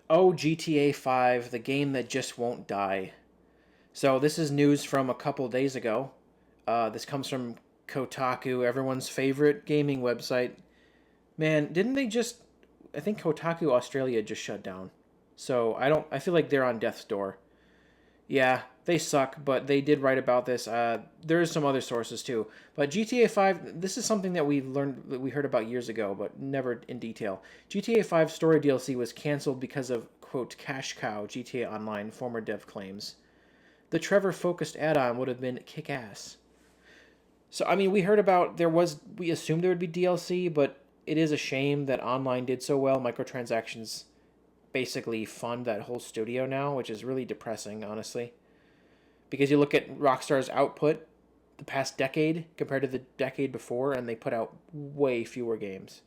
Oh, GTA 5, the game that just won't die. So this is news from a couple days ago. This comes from Kotaku, everyone's favorite gaming website. Man, didn't they just? I think Kotaku Australia just shut down. So I don't. I feel like they're on death's door. Yeah, they suck, but they did write about this. There's some other sources too. But GTA 5, this is something that we heard about years ago, but never in detail. GTA 5 story DLC was canceled because of, quote, cash cow, GTA Online, former dev claims. The Trevor focused add on would have been kick ass. So, I mean, we assumed there would be DLC, but it is a shame that online did so well. Microtransactions basically fund that whole studio now, which is really depressing, honestly. Because you look at Rockstar's output the past decade compared to the decade before, and they put out way fewer games.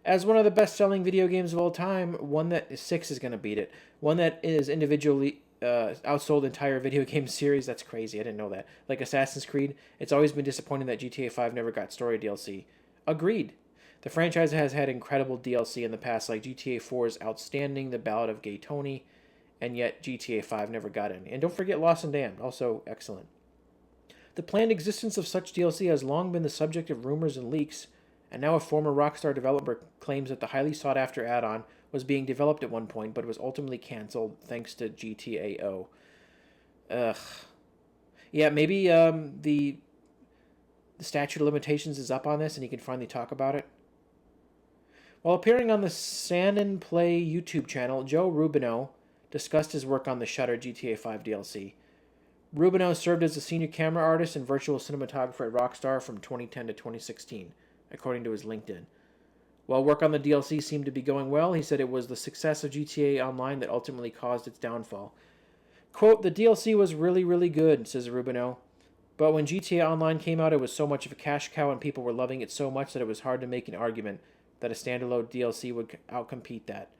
As one of the best-selling video games of all time, one that six is going to beat it. One that is individually outsold entire video game series. That's crazy. I didn't know that. Like Assassin's Creed, it's always been disappointing that GTA 5 never got story DLC. Agreed. The franchise has had incredible DLC in the past, like GTA 4's Outstanding, The Ballad of Gay Tony, and yet GTA 5 never got any. And don't forget Lost and Damned, also excellent. The planned existence of such DLC has long been the subject of rumors and leaks, and now a former Rockstar developer claims that the highly sought after add on was being developed at one point but was ultimately cancelled thanks to GTAO. Ugh. Yeah, maybe the statute of limitations is up on this and he can finally talk about it. While appearing on the San and Play YouTube channel, Joe Rubino discussed his work on the Shudder GTA 5 DLC. Rubino served as a senior camera artist and virtual cinematographer at Rockstar from 2010 to 2016, according to his LinkedIn. While work on the DLC seemed to be going well, he said it was the success of GTA Online that ultimately caused its downfall. Quote, the DLC was really, really good, says Rubino. But when GTA Online came out, it was so much of a cash cow and people were loving it so much that it was hard to make an argument that a standalone DLC would outcompete that.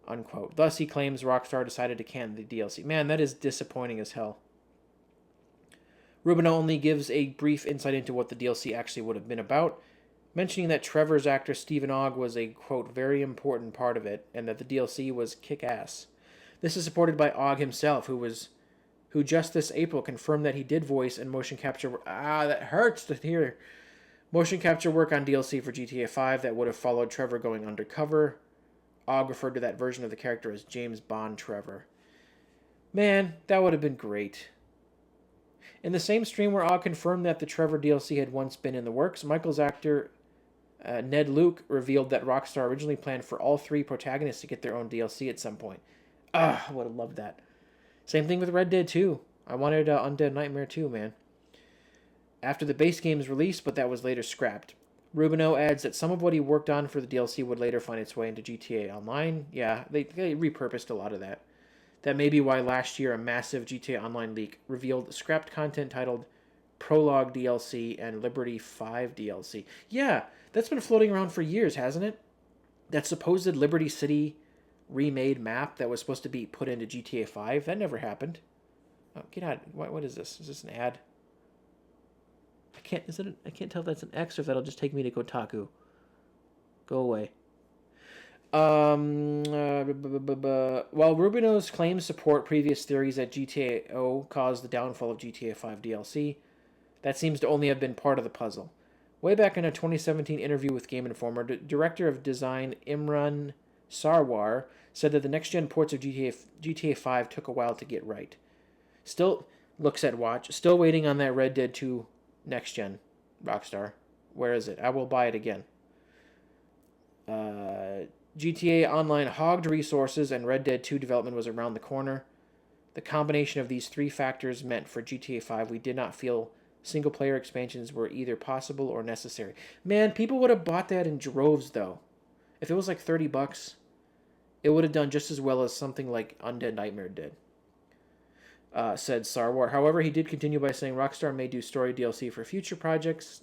Unquote. Thus, he claims Rockstar decided to can the DLC. Man, that is disappointing as hell. Rubino only gives a brief insight into what the DLC actually would have been about, mentioning that Trevor's actor Stephen Ogg was a, quote, very important part of it, and that the DLC was kick-ass. This is supported by Ogg himself, who just this April confirmed that he did voice and motion capture. That hurts to hear. Motion capture work on DLC for GTA 5 that would have followed Trevor going undercover. Ogg referred to that version of the character as James Bond Trevor. Man, that would have been great. In the same stream where Ogg confirmed that the Trevor DLC had once been in the works, Michael's actor Ned Luke revealed that Rockstar originally planned for all three protagonists to get their own DLC at some point. I would have loved that. Same thing with Red Dead 2. I wanted Undead Nightmare 2, man. After the base game's release, but that was later scrapped. Rubino adds that some of what he worked on for the DLC would later find its way into GTA Online. Yeah, they repurposed a lot of that. That may be why last year a massive GTA Online leak revealed scrapped content titled Prologue DLC and Liberty 5 DLC. Yeah, that's been floating around for years, hasn't it? That supposed Liberty City remade map that was supposed to be put into GTA 5, that never happened. Oh, get out. What is this? Is this an ad? I can't tell if that's an X or if that'll just take me to Kotaku. Go away. While Rubino's claims support previous theories that GTA caused the downfall of GTA 5 DLC, that seems to only have been part of the puzzle. Way back in a 2017 interview with Game Informer, director of design Imran Sarwar said that the next-gen ports of GTA 5 took a while to get right. Still, looks at watch, still waiting on that Red Dead 2 next-gen, Rockstar. Where is it? I will buy it again. GTA Online hogged resources and Red Dead 2 development was around the corner. The combination of these three factors meant for GTA 5 we did not feel single-player expansions were either possible or necessary. Man, people would have bought that in droves, though. If it was like $30, it would have done just as well as something like Undead Nightmare did, said Sarwar. However, he did continue by saying Rockstar may do story DLC for future projects.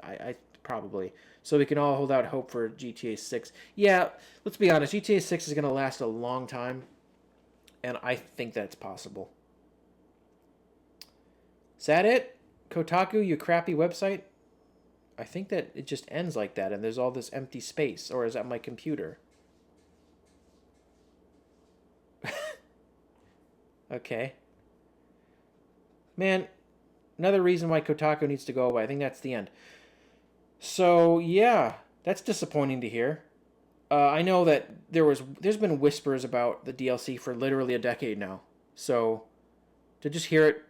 I probably. So we can all hold out hope for GTA 6. Yeah, let's be honest. GTA 6 is going to last a long time, and I think that's possible. Is that it? Kotaku, you crappy website? I think that it just ends like that, and there's all this empty space. Or is that my computer? Okay. Man, another reason why Kotaku needs to go away. I think that's the end. So, yeah, that's disappointing to hear. I know that there's been whispers about the DLC for literally a decade now. So, to just hear it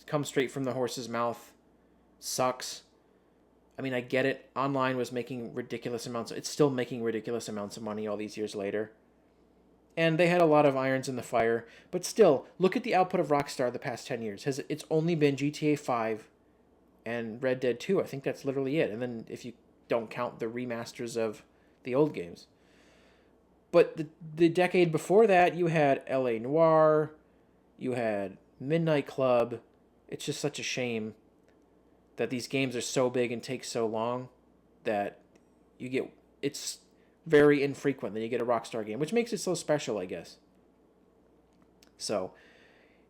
come straight from the horse's mouth sucks. I mean, I get it. Online was making ridiculous amounts. It's still making ridiculous amounts of money all these years later. And they had a lot of irons in the fire, but still, look at the output of Rockstar the past 10 years. It's only been GTA 5 and Red Dead 2. I think that's literally it. And then if you don't count the remasters of the old games. But the decade before that, you had LA Noire, you had Midnight Club. It's just such a shame that these games are so big and take so long that you get it's very infrequent that you get a Rockstar game, which makes it so special, I guess. So,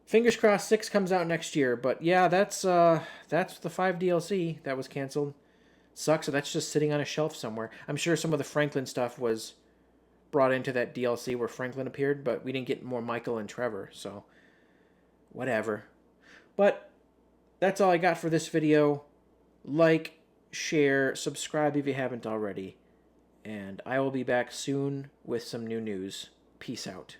fingers crossed 6 comes out next year, but yeah, that's the 5 DLC that was canceled. Sucks, so that's just sitting on a shelf somewhere. I'm sure some of the Franklin stuff was brought into that DLC where Franklin appeared, but we didn't get more Michael and Trevor, so whatever. But that's all I got for this video. Like, share, subscribe if you haven't already. And I will be back soon with some new news. Peace out.